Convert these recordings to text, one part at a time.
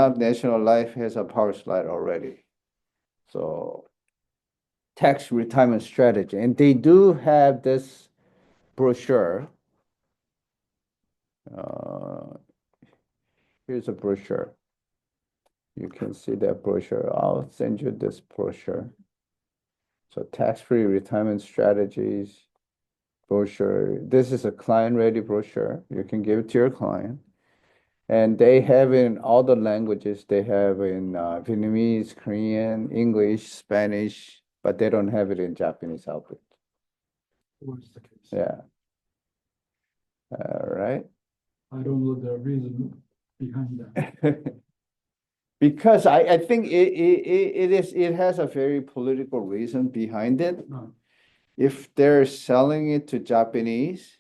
enough, National Life has a power slide already. So tax retirement strategy, and they do have this brochure. Here's a brochure. You can see that brochure. I'll send you this brochure. So tax-free retirement strategies brochure. This is a client-ready brochure. You can give it to your client. And they have in all the languages. They have in Vietnamese, Korean, English, Spanish, but they don't have it in Japanese output. What's the case? Yeah. All right. I don't know the reason behind that. Because I think it has a very political reason behind it. No. If they're selling it to Japanese,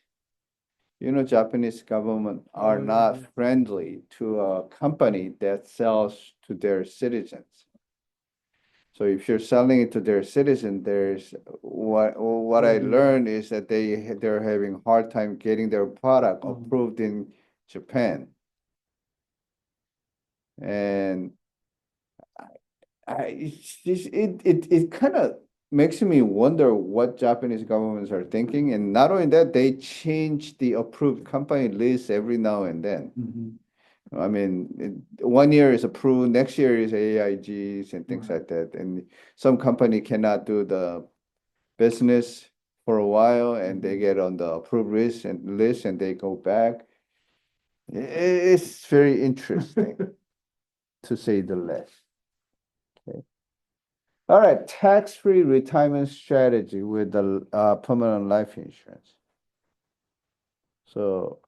Japanese government are not friendly to a company that sells to their citizens. So if you're selling it to their citizen, there's what I learned is that they're having hard time getting their product approved in Japan. And it kind of makes me wonder what Japanese governments are thinking. And not only that, they change the approved company list every now and then. Mm-hmm. I mean, 1 year is approved, next year is AIGs and things like that. And some company cannot do the business for a while, and they get on the approved list and they go back. It's very interesting, to say the least. Okay. All right, tax-free retirement strategy with the permanent life insurance. So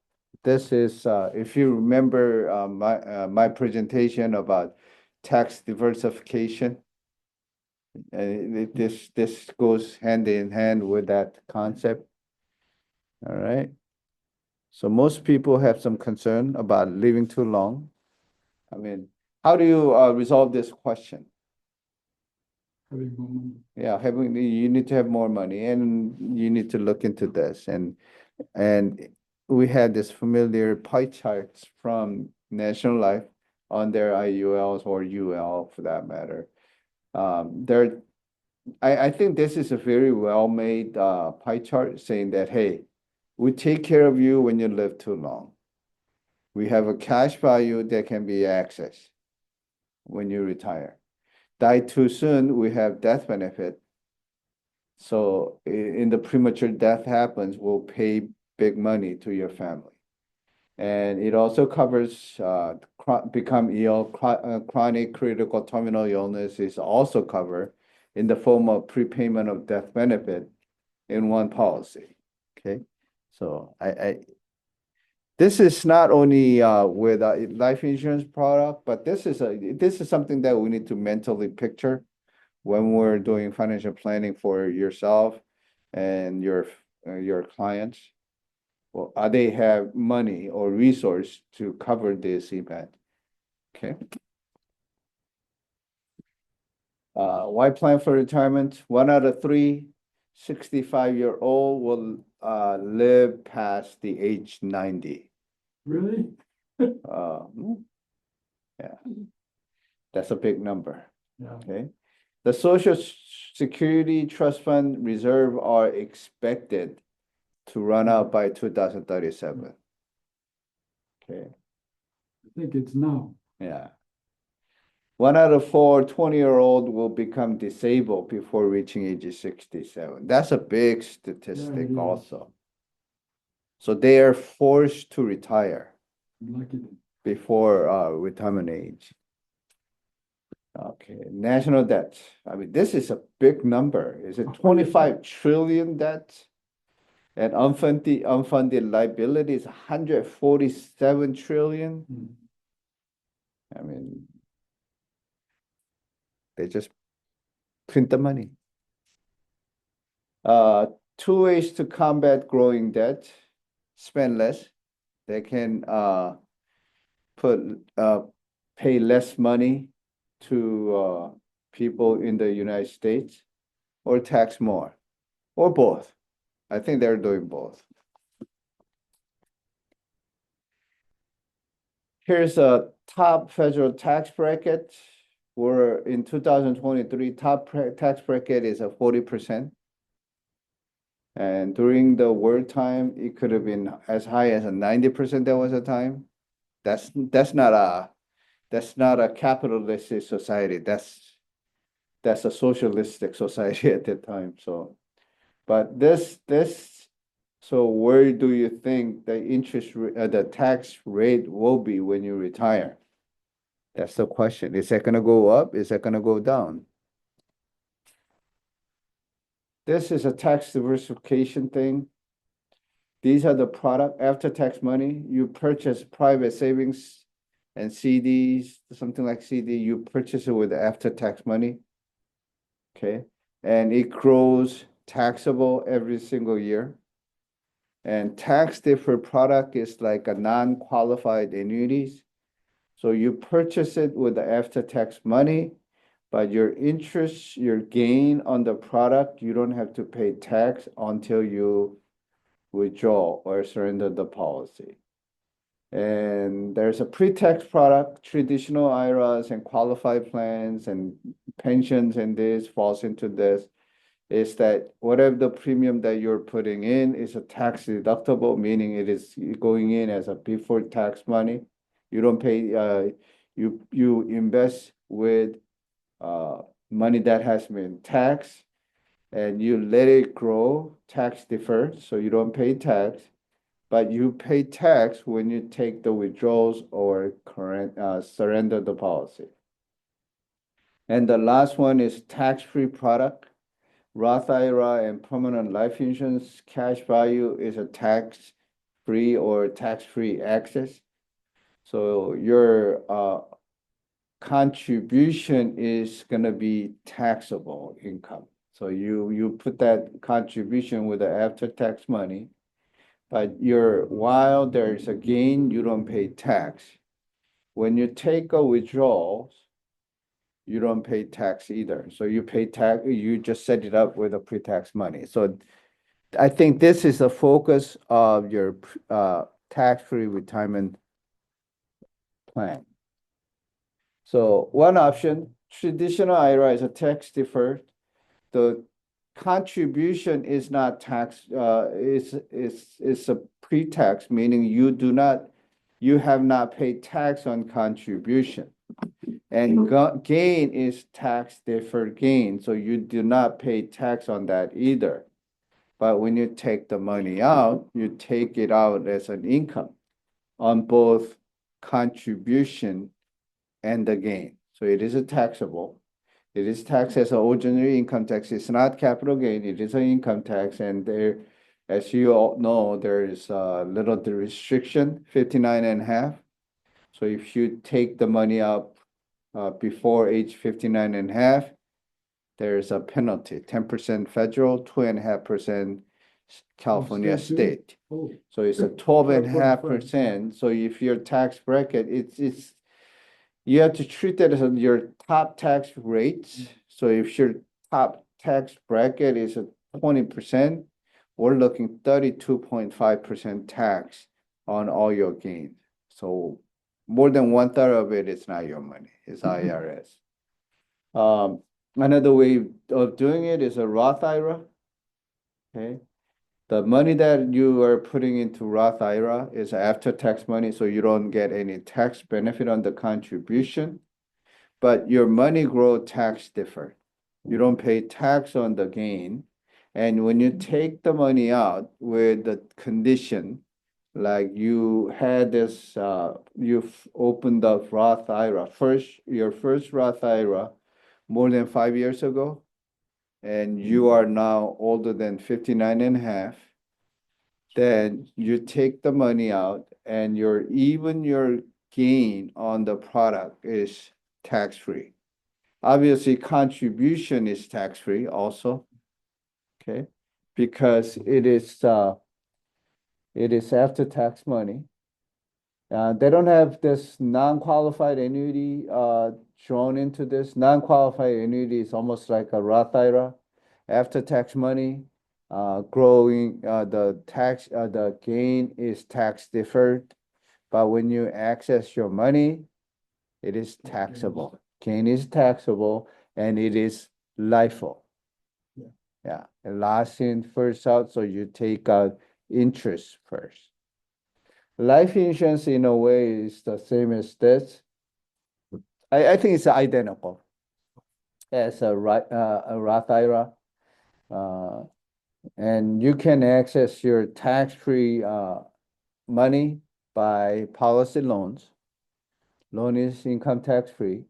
this is, if you remember my presentation about tax diversification, and this goes hand in hand with that concept. All right. So most people have some concern about living too long. I mean, how do you resolve this question? Having more money. Yeah, you need to have more money, and you need to look into this. And we had this familiar pie charts from National Life on their IULs or UL for that matter. I think this is a very well-made pie chart saying that, hey, we take care of you when you live too long. We have a cash value that can be accessed when you retire. Die too soon, we have death benefit. So in the premature death happens, we'll pay big money to your family. And it also covers become ill, chronic critical terminal illness is also covered in the form of prepayment of death benefit in one policy. Okay, so this is not only with a life insurance product, but this is something that we need to mentally picture when we're doing financial planning for yourself and your clients. Well, they have money or resource to cover this event. Okay. Why plan for retirement? 1 out of 3 65-year-old will live past the age 90. Really? Yeah, that's a big number. Yeah. Okay. The Social Security Trust Fund reserve are expected to run out by 2037. Okay. I think it's now. Yeah. 1 out of 4 20-year-old will become disabled before reaching age 67. That's a big statistic also. So they are forced to retire before retirement age. Okay, national debt. I mean, this is a big number. Is it 25 trillion debt? And unfunded liability is 147 trillion. I mean, they just print the money. 2 ways to combat growing debt: spend less. They can pay less money to people in the United States, or tax more, or both. I think they're doing both. Here's a top federal tax bracket. We're in 2023, tax bracket is a 40%. And during the war time, it could have been as high as a 90%. There was a time. That's not a capitalistic society. That's a socialistic society at that time. So, but so where do you think the tax rate will be when you retire? That's the question. Is that gonna go up? Is that gonna go down? This is a tax diversification thing. These are the product after-tax money. You purchase private savings and CDs, something like CD, you purchase it with after-tax money. Okay, and it grows taxable every single year. And tax deferred product is like a non-qualified annuities. So you purchase it with the after-tax money, but your interest, your gain on the product, you don't have to pay tax until you withdraw or surrender the policy. And there's a pre-tax product, traditional IRAs and qualified plans and pensions, and this falls into this, is that whatever the premium that you're putting in is a tax deductible, meaning it is going in as a before tax money. You don't pay, you invest with money that has been taxed, and you let it grow tax deferred, so you don't pay tax, but you pay tax when you take the withdrawals or surrender the policy. And the last one is tax-free product. Roth IRA and permanent life insurance cash value is a tax-free or tax-free access. So your contribution is gonna be taxable income. So you put that contribution with the after-tax money, but while there's a gain, you don't pay tax. When you take a withdrawal, you don't pay tax either. So you pay tax, you just set it up with a pre-tax money. So I think this is the focus of your tax-free retirement plan. So one option, traditional IRA is a tax deferred. The contribution is not tax, it's a pre-tax, meaning you have not paid tax on contribution. And gain is tax deferred gain, so you do not pay tax on that either. But when you take the money out, you take it out as an income on both contribution and the gain. So it is a taxable. It is taxed as an ordinary income tax. It's not capital gain. It is an income tax. And there, as you all know, there is a little the restriction, 59 and a half. So if you take the money out before age 59 and a half, there's a penalty, 10% federal, 2.5% California state. Oh, So it's a 12.5%. So if your tax bracket, it's you have to treat that as your top tax rates. So if your top tax bracket is at 20%, we're looking 32.5% tax on all your gains. So more than 1/3 of it is not your money, it's IRS. Another way of doing it is a Roth IRA. Okay. The money that you are putting into Roth IRA is after-tax money, so you don't get any tax benefit on the contribution, but your money grow tax deferred. You don't pay tax on the gain, and when you take the money out with the condition, like you had this, you've opened up Roth IRA, your first Roth IRA more than 5 years ago, and you are now older than 59 and a half, then you take the money out and your gain on the product is tax-free. Obviously, contribution is tax-free also, okay? Because it is after-tax money. They don't have this non-qualified annuity drawn into this. Non-qualified annuity is almost like a Roth IRA. After-tax money, growing the gain is tax deferred, but when you access your money, it is taxable. Gain is taxable and it is LIFO. Yeah. Yeah, and last in, first out, so you take out interest first. Life insurance in a way is the same as this. I think it's identical as a Roth IRA. Uh, and you can access your tax-free money by policy loans. Loan is income tax-free.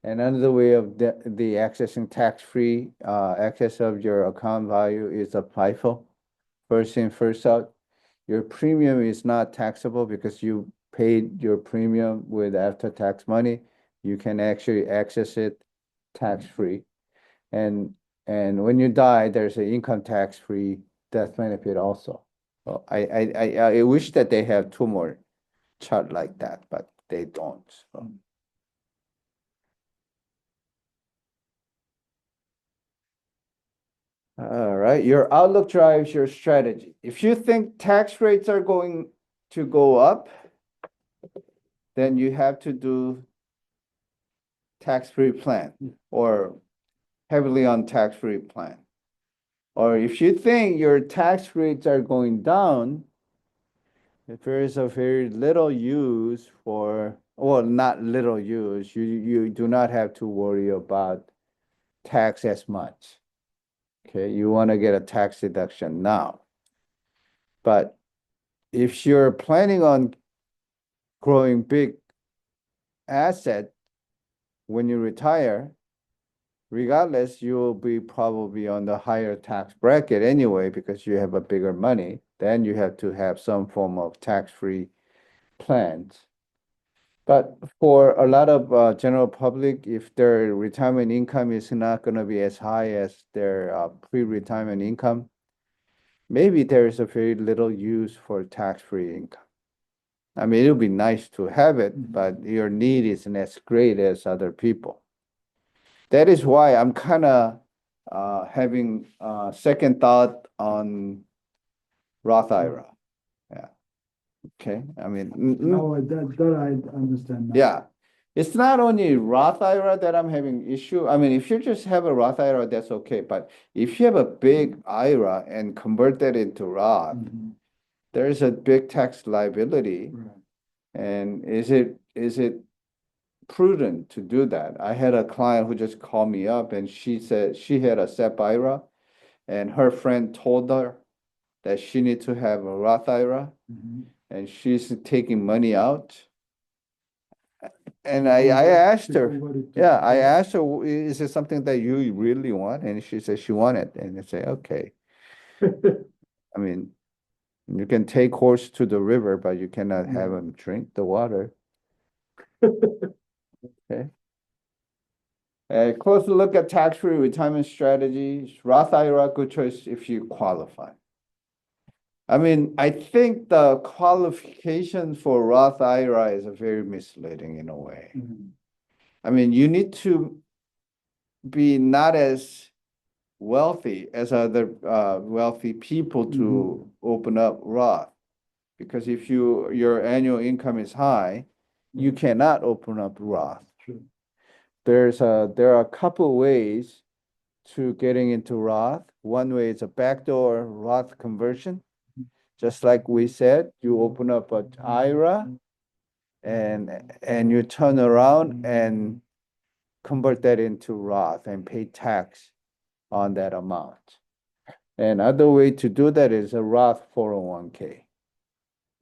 And another way of the accessing tax-free access of your account value is a FIFO, first in, first out. Your premium is not taxable because you paid your premium with after-tax money. You can actually access it tax-free. And when you die, there's an income tax-free death benefit also. So I wish that they have two more chart like that, but they don't. So. All right, your outlook drives your strategy. If you think tax rates are going to go up, then you have to do tax-free plan or heavily on tax-free plan. Or if you think your tax rates are going down, if there is a very little use for, well, not little use, you do not have to worry about tax as much. Okay, you want to get a tax deduction now. But if you're planning on growing big asset when you retire, regardless, you will be probably on the higher tax bracket anyway because you have a bigger money. Then you have to have some form of tax-free plans. But for a lot of general public, if their retirement income is not going to be as high as their pre-retirement income, maybe there is a very little use for tax-free income. I mean, it would be nice to have it, but your need isn't as great as other people. That is why I'm kind of having second thought on Roth IRA. Yeah. Okay. I mean, No, that I understand now. yeah. It's not only Roth IRA that I'm having issue. I mean, if you just have a Roth IRA, that's okay. But if you have a big IRA and convert that into Roth, Mhm. there's a big tax liability. Right. And is it prudent to do that? I had a client who just called me up and she said she had a SEP IRA and her friend told her that she need to have a Roth IRA Mhm. and she's taking money out. And I asked her, yeah, I asked her, is it something that you really want? And she said she wanted. And I say, okay. I mean, you can take horse to the river, but you cannot have Yeah. him drink the water. Okay. A closer look at tax-free retirement strategies. Roth IRA, good choice if you qualify. I mean, I think the qualification for Roth IRA is very misleading in a way. Mhm. I mean, you need to be not as wealthy as other wealthy people to open up Roth. Because if your annual income is high, you cannot open up Roth. True. There are a couple ways to getting into Roth. One way is a backdoor Roth conversion. Just like we said, you open up an IRA and you turn around and convert that into Roth and pay tax on that amount. And other way to do that is a Roth 401k.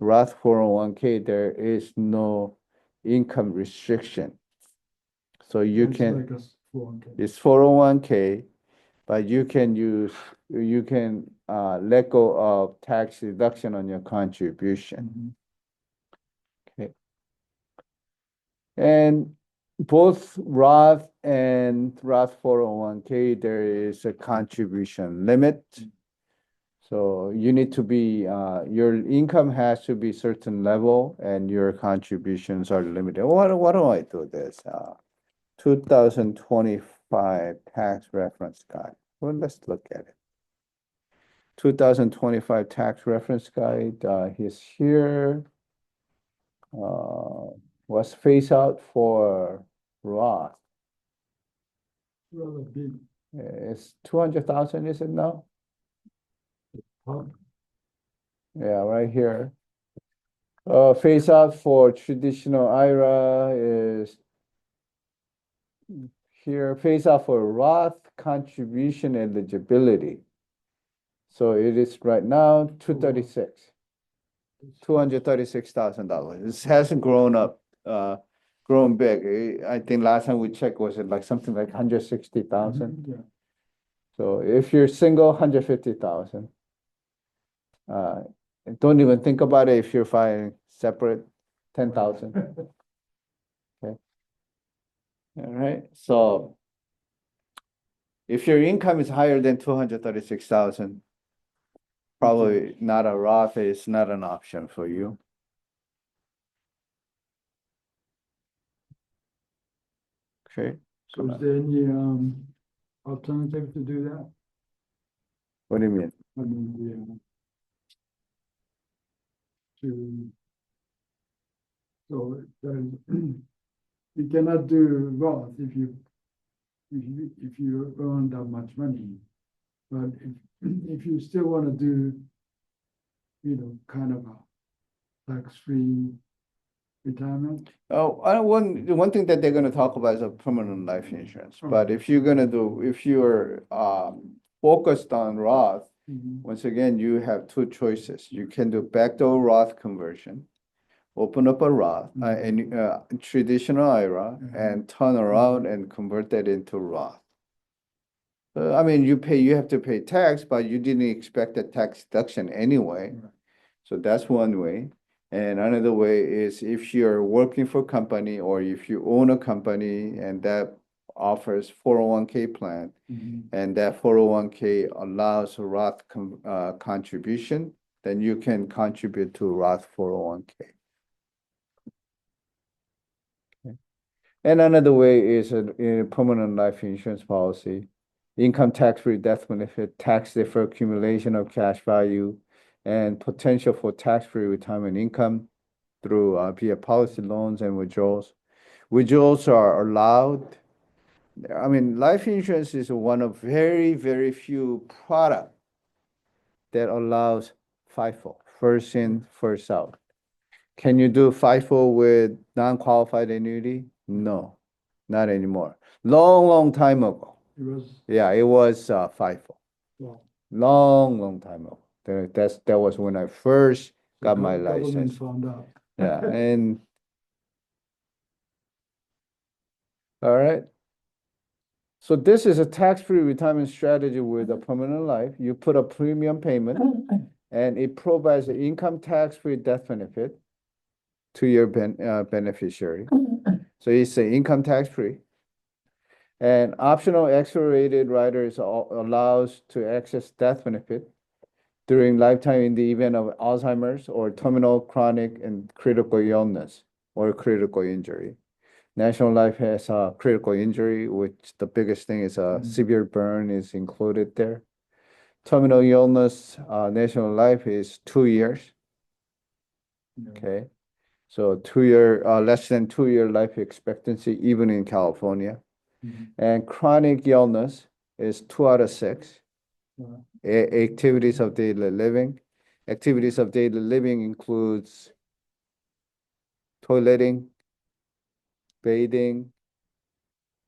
Roth 401k, there is no income restriction. So you It's can, like a 401k. it's 401k, but you can let go of tax deduction on your contribution. Mhm. Okay. And both Roth and Roth 401k, there is a contribution limit. So you need to be, your income has to be certain level and your contributions are limited. What do I do this? 2025 tax reference guide. Well, let's look at it. 2025 tax reference guide, he's here. Was phase out for Roth. Rather big. It's 200,000, is it now? Huh? Yeah, right here. Phase out for traditional IRA is here. Phase out for Roth contribution eligibility. So it is right now $236,000. This hasn't grown up, grown big. I think last time we checked, was it like something like 160,000? Yeah. So if you're single, 150,000. And don't even think about it if you're filing separate, 10,000. Okay. All right. So if your income is higher than 236,000, probably not a Roth is not an option for you. Okay. So is there any alternative to do that? What do you mean? I mean, to so you cannot do Roth if you earn that much money. But if you still want to do, kind of a tax-free retirement. Oh, one thing that they're gonna talk about is a permanent life insurance. But if you're focused on Roth, once again, you have two choices. You can do backdoor Roth conversion, open up a Roth, traditional IRA, and turn around and convert that into Roth. I mean, you have to pay tax, but you didn't expect a tax deduction anyway. Right. So that's one way. And another way is if you're working for a company or if you own a company and that offers 401k plan, and that 401k allows a Roth contribution, then you can contribute to Roth 401k. Okay. And another way is a permanent life insurance policy, income tax-free death benefit, tax deferred accumulation of cash value, and potential for tax-free retirement income through via policy loans and withdrawals. Withdrawals are allowed. I mean, life insurance is one of very, very few products that allows FIFO, first in, first out. Can you do FIFO with non-qualified annuity? No, not anymore. Long, long time ago. It was, Yeah, it was FIFO. well, Long time ago. That was when I first the got my government license. found out. Yeah, and all right. So this is a tax-free retirement strategy with a permanent life. You put a premium payment and it provides an income tax-free death benefit to your beneficiary. So it's an income tax-free. And optional accelerated riders allows to access death benefit during lifetime in the event of Alzheimer's or terminal, chronic, and critical illness or critical injury. National Life has a critical injury, which the biggest thing is a severe burn is included there. Terminal illness, National Life is 2 years. Okay. So less than 2 year life expectancy, even in California. And chronic illness is 2 out of 6. Activities of daily living. Activities of daily living includes toileting, bathing,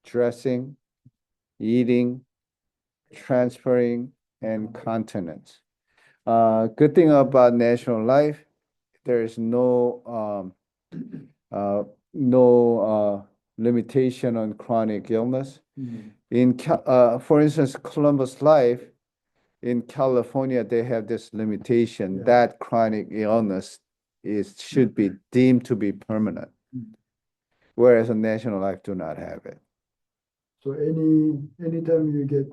dressing, eating, transferring, and continence. Good thing about National Life, there is no limitation on chronic illness. For instance, Columbus Life in California, they have this limitation that chronic illness should be deemed to be permanent, whereas a National Life do not have it. So anytime you get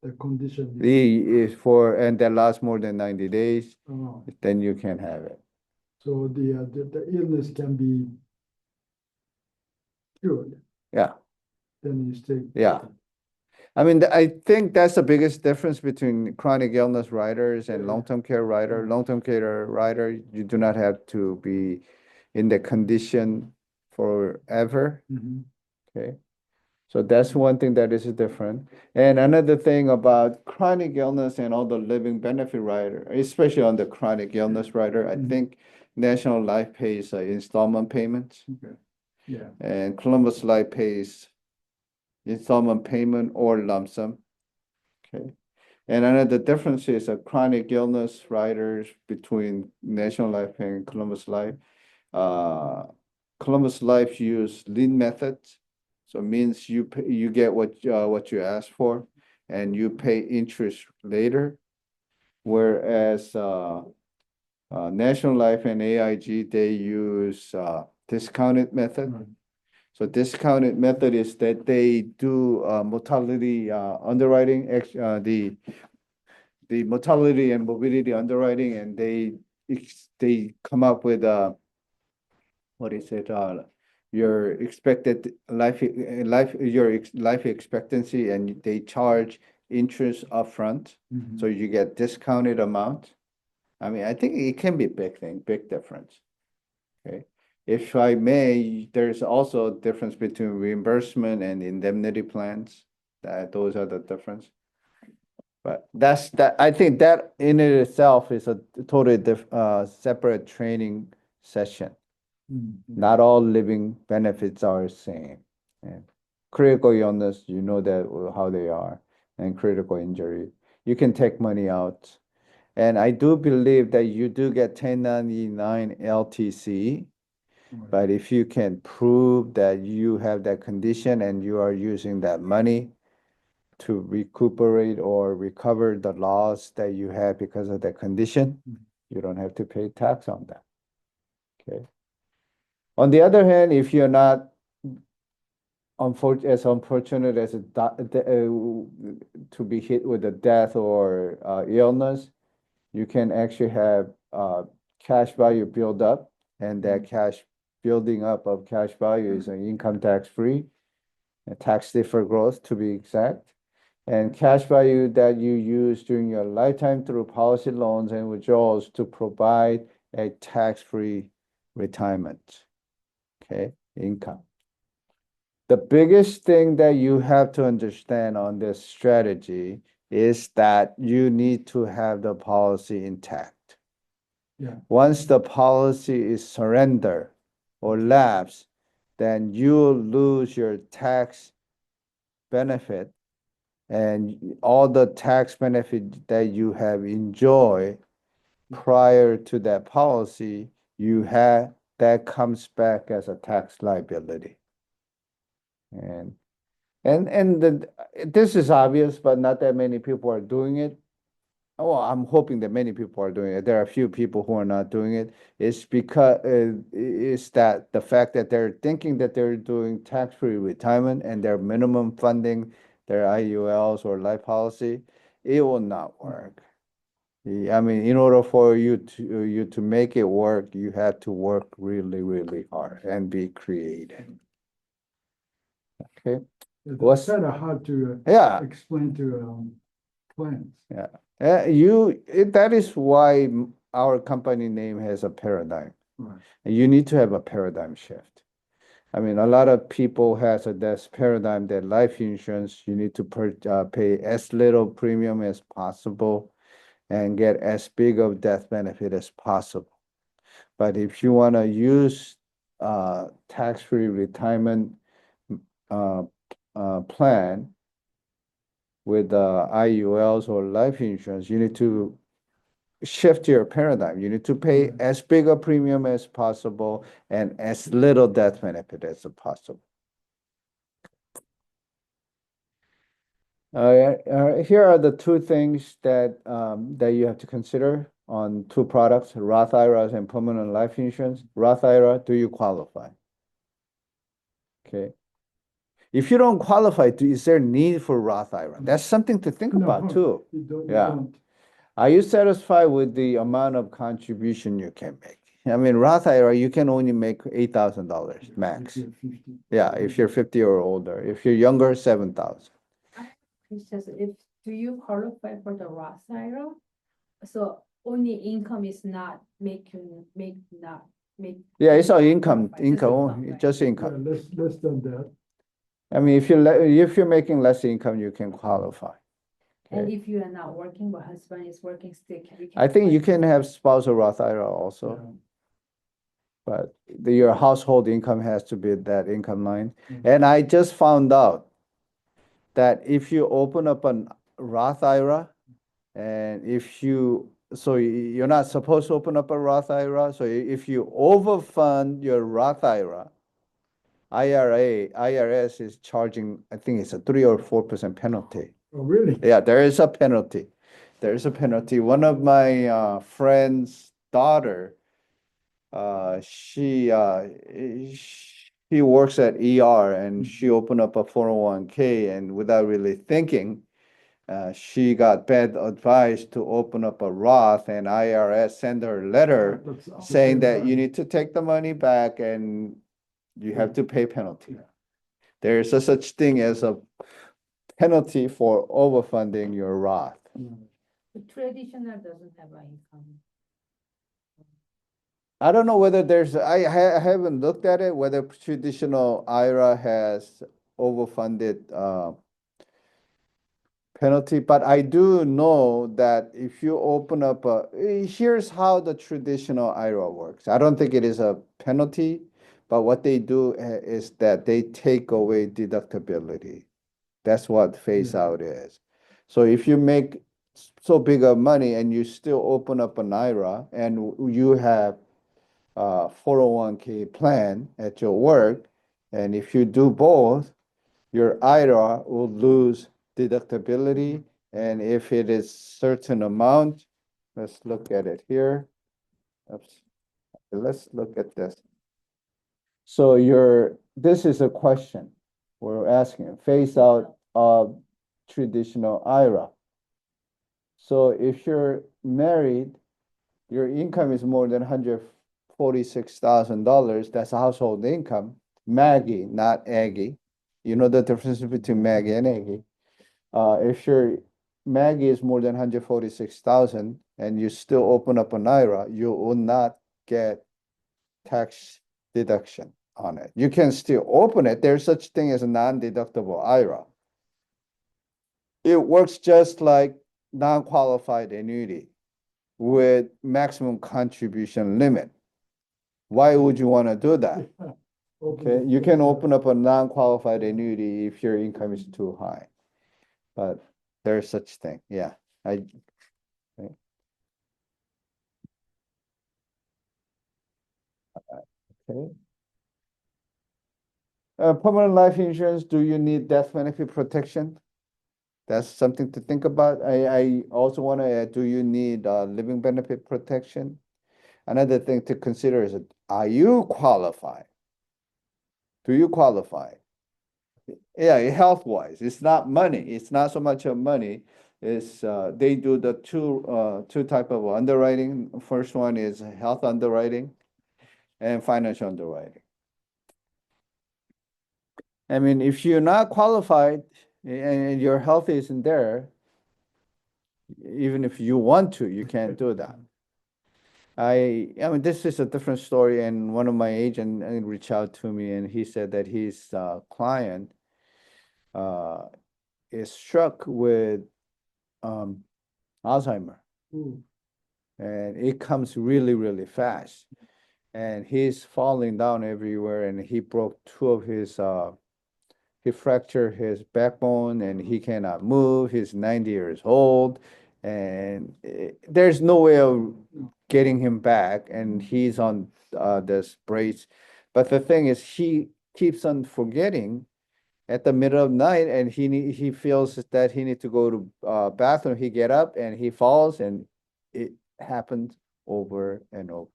the condition. And that lasts more than 90 days, then you can have it. So the illness can be cured. Yeah. Then you stay. Yeah. I mean, I think that's the biggest difference between chronic illness riders and long-term care rider. Long-term care rider, you do not have to be in the condition forever. Mhm. Okay. So that's one thing that is different. And another thing about chronic illness and all the living benefit rider, especially on the chronic illness rider, I Mhm. think National Life pays installment payments, Okay, yeah, and Columbus Life pays installment payment or lump sum. Okay. And another difference is a chronic illness riders between National Life and Columbus Life. Uh, Columbus Life use lean methods, so it means you get what you ask for, and you pay interest later. Whereas National Life and AIG, they use discounted method. right, So discounted method is that they do mortality underwriting, the mortality and morbidity underwriting, and they come up with what is it? Your expected life expectancy, and they charge interest upfront, mhm, so you get discounted amount. I mean, I think it can be big difference. Okay. If I may, there's also a difference between reimbursement and indemnity plans. Those are the difference. But I think that in it itself is a totally separate training session. mhm, Not all living benefits are the same. And critical illness, you know that how they are, and critical injury. You can take money out. And I do believe that you do get 1099 LTC, right, but if you can prove that you have that condition and you are using that money to recuperate or recover the loss that you had because of that condition, Mhm. you don't have to pay tax on that. Okay. On the other hand, if you're not as unfortunate as to be hit with a death or illness, you can actually have cash value build up, and that cash building up of cash value is an income tax free, a tax deferred growth to be exact, and cash value that you use during your lifetime through policy loans and withdrawals to provide a tax free retirement. Okay, income. The biggest thing that you have to understand on this strategy is that you need to have the policy intact. yeah, Once the policy is surrendered or lapse, then you'll lose your tax benefit, and all the tax benefit that you have enjoyed prior to that policy, that comes back as a tax liability. And this is obvious, but not that many people are doing it. Well, I'm hoping that many people are doing it. There are a few people who are not doing it. It's because it's that the fact that they're thinking that they're doing tax-free retirement and they're minimum funding their IULs or life policy, it will not work. I mean, in order for you to make it work, you have to work really, really hard and be creative. Okay. it's What's kind of hard to Yeah. explain to clients. Yeah. That is why our company name has a paradigm. Right, You need to have a paradigm shift. I mean, a lot of people has this paradigm that life insurance, you need to pay as little premium as possible and get as big of death benefit as possible. But if you want to use tax-free retirement uh, plan with IULs or life insurance, you need to shift your paradigm. You need to pay as big a premium as possible and as little death benefit as possible. Here are the two things that you have to consider on two products: Roth IRAs and permanent life insurance. Roth IRA, do you qualify? Okay. If you don't qualify, is there need for Roth IRA? That's something to think about no, too. you Yeah. don't, Are you satisfied with the amount of contribution you can make? I mean, Roth IRA, you can only make $8,000 max. if you're 50. Yeah, if you're 50 or older. If you're younger, 7,000. It's just do you qualify for the Roth IRA? So only income is not make not make. Yeah, it's all income, qualify, just income, just Yeah, income. less than that. I mean, if you're making less income, you can qualify. And Okay. if you are not working, but husband is working still, we I think you apply. can have spousal Roth IRA also, but your household income has to be that income line. And I just found out that if you open up an Roth IRA, and you're not supposed to open up a Roth IRA, so if you overfund your Roth IRA, IRS is charging, I think it's a 3 or 4% penalty. Oh, really? Yeah, there is a penalty. There is a penalty. One of my friend's daughter, she works at ER and she opened up a 401k, and without really thinking, she got bad advice to open up a Roth, and IRS sent her a letter That's the saying same that you time. need to take the money back and you have to pay penalty. Yeah. There is a such thing as a penalty for overfunding your Roth. The traditional doesn't have an income. I don't know whether I haven't looked at it, whether traditional IRA has overfunded penalty, but I do know that if you open up here's how the traditional IRA works. I don't think it is a penalty, but what they do is that they take away deductibility. That's what phase out is. So if you make so big of money and you still open up an IRA and you have a 401k plan at your work, and if you do both, your IRA will lose deductibility. And if it is certain amount, let's look at it here. Oops. Let's look at this. So this is a question we're asking, phase out of traditional IRA. So if you're married, your income is more than $146,000, that's a household income. Maggie, not Aggie. You know the difference between Maggie and Aggie. If your Maggie is more than 146,000 and you still open up an IRA, you will not get tax deduction on it. You can still open it. There's such thing as a non-deductible IRA. It works just like non-qualified annuity with maximum contribution limit. Why would you want to do that? Okay, you can open up a non-qualified annuity if your income is too high, but there's such thing. Yeah, okay. Permanent life insurance, do you need death benefit protection? That's something to think about. I also want to add, do you need living benefit protection? Another thing to consider is, are you qualified? Do you qualify? Yeah, health-wise, it's not money. It's not so much of money. It's they do the two type of underwriting. First one is health underwriting and financial underwriting. I mean, if you're not qualified and your health isn't there, even if you want to, you can't do that. I mean, this is a different story, and one of my agents reached out to me, and he said that his client is struck with Alzheimer, and it comes really, really fast, and he's falling down everywhere, and he broke two of his he fractured his backbone, and he cannot move. He's 90 years old, and there's no way of getting him back, and he's on this brace. But the thing is, he keeps on forgetting at the middle of the night, and he feels that he need to go to bathroom. He get up and he falls, and it happens over and over.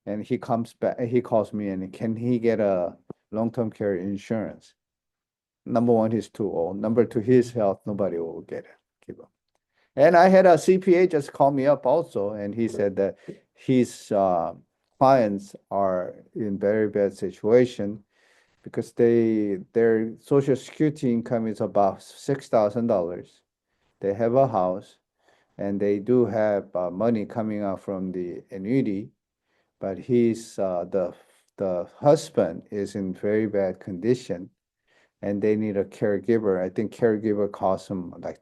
And he comes back, he calls me, and can he get a long-term care insurance? Number one, he's too old. Number two, his health, nobody will get it. Give him. And I had a CPA just call me up also, and he said that his clients are in very bad situation because their social security income is about $6,000. They have a house, and they do have money coming out from the annuity, but the husband is in very bad condition and they need a caregiver. I think caregiver costs them like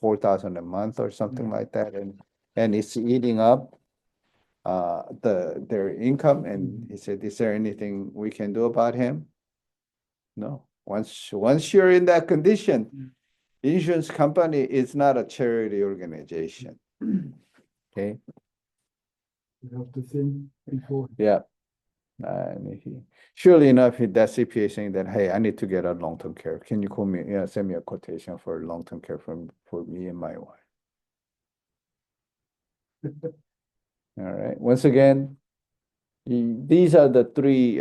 4,000 a month or something Yeah. like that, and it's eating up their income. And he said, "Is there anything we can do about him?" No. Once you're in that condition, insurance company is not a charity organization. Okay. You have to think before. Yeah. And surely enough, that CPA saying that, "Hey, I need to get a long-term care. Can you call me, send me a quotation for long-term care for me and my wife?" All right. Once again, these are the three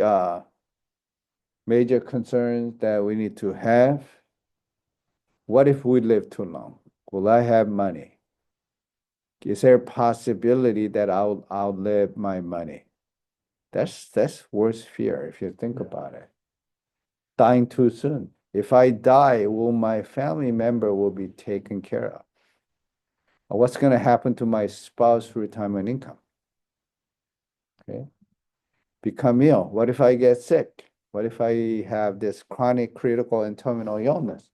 major concerns that we need to have. What if we live too long? Will I have money? Is there a possibility that I'll outlive my money? That's worst fear if you think about it. Dying too soon. If I die, will my family member will be taken care of? Or what's going to happen to my spouse retirement income? Okay. Become ill. What if I get sick? What if I have this chronic, critical, and terminal illness?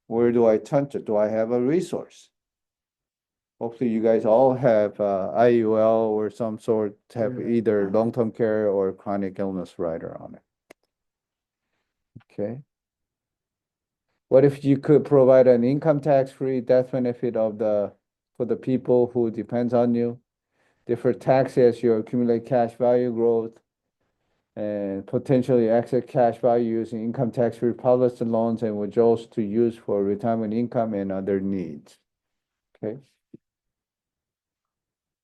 Where do I turn to? Do I have a resource? Hopefully you guys all have IUL or some sort, have Yeah. either long-term care or chronic illness rider on it. Okay. What if you could provide an income tax-free death benefit for the people who depends on you? Defer taxes, you accumulate cash value growth and potentially access cash value using income tax-free policy loans and withdrawals to use for retirement income and other needs. Okay.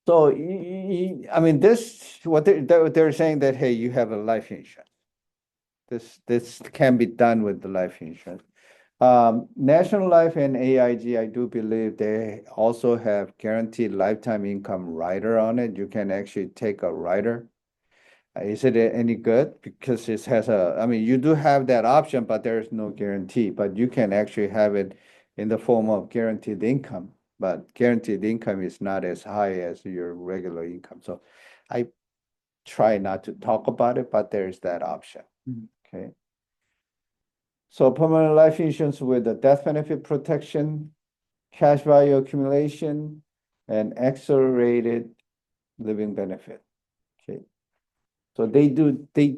So, I mean, what they're saying that, hey, you have a life insurance. This can be done with the life insurance. National Life and AIG, I do believe they also have guaranteed lifetime income rider on it. You can actually take a rider. Is it any good? Because it has I mean, you do have that option, but there is no guarantee. But you can actually have it in the form of guaranteed income. But guaranteed income is not as high as your regular income. So I try not to talk about it, but there's that option. Okay. So permanent life insurance with the death benefit protection, cash value accumulation, and accelerated living benefit. Okay. So they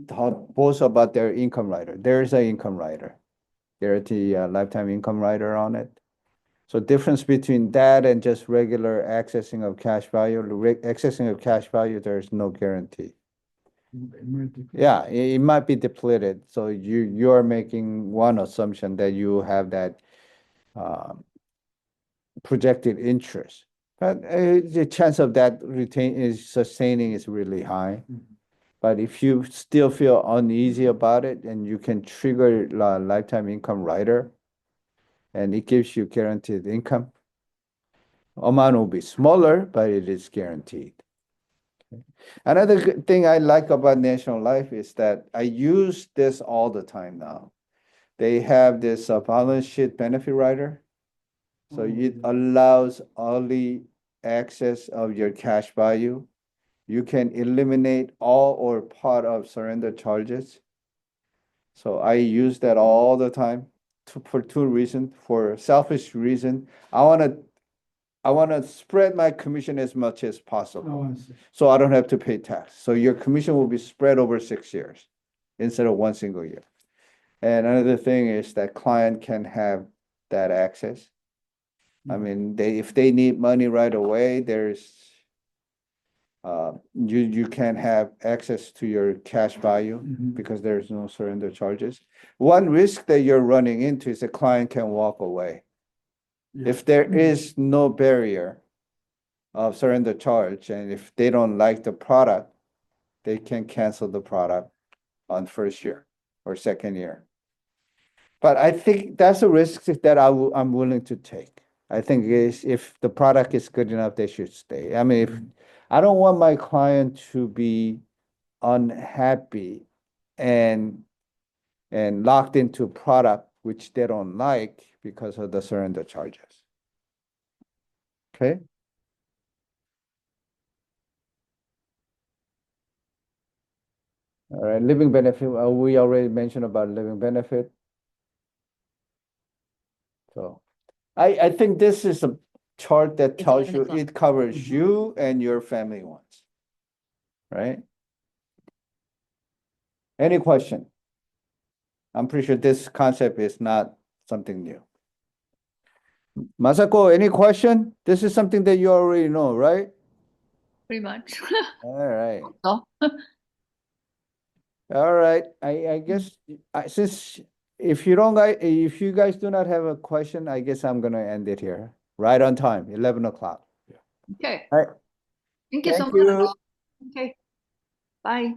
talk both about their income rider. There is an income rider, guarantee lifetime income rider on it. So difference between that and just regular accessing of cash value, accessing of cash value, there's no guarantee. Yeah, it might be depleted. So you're making one assumption that you have that projected interest, but the chance of that sustaining is really high. But if you still feel uneasy about it, and you can trigger lifetime income rider, and it gives you guaranteed income. Amount will be smaller, but it is guaranteed. Okay. Another good thing I like about National Life is that I use this all the time now. They have this balance sheet benefit rider. So it allows early access of your cash value. You can eliminate all or part of surrender charges. So I use that all the time for two reasons. For selfish reason, I want to spread my commission as much as possible, so I don't have to pay tax. So your commission will be spread over 6 years instead of one single year. And another thing is that client can have that access. I mean, if they need money right away, you can have access to your cash value because there's no surrender charges. One risk that you're running into is the client can walk away. If there is no barrier of surrender charge, and if they don't like the product, they can cancel the product on first year or second year. But I think that's a risk that I'm willing to take. I think if the product is good enough, they should stay. I mean, if I don't want my client to be unhappy and locked into a product which they don't like because of the surrender charges. Okay. All right, living benefit, we already mentioned about living benefit. So I think this is a chart that It's tells 11 you o'clock. it covers you and your family ones. Right? Any question? I'm pretty sure this concept is not something new. Masako, any question? This is something that you already know, right? Pretty much. All right. So, All right. I guess since if you guys do not have a question, I guess I'm gonna end it here. Right on time, 11 o'clock. okay. All right. Thank you so Thank much. you. Okay. Bye.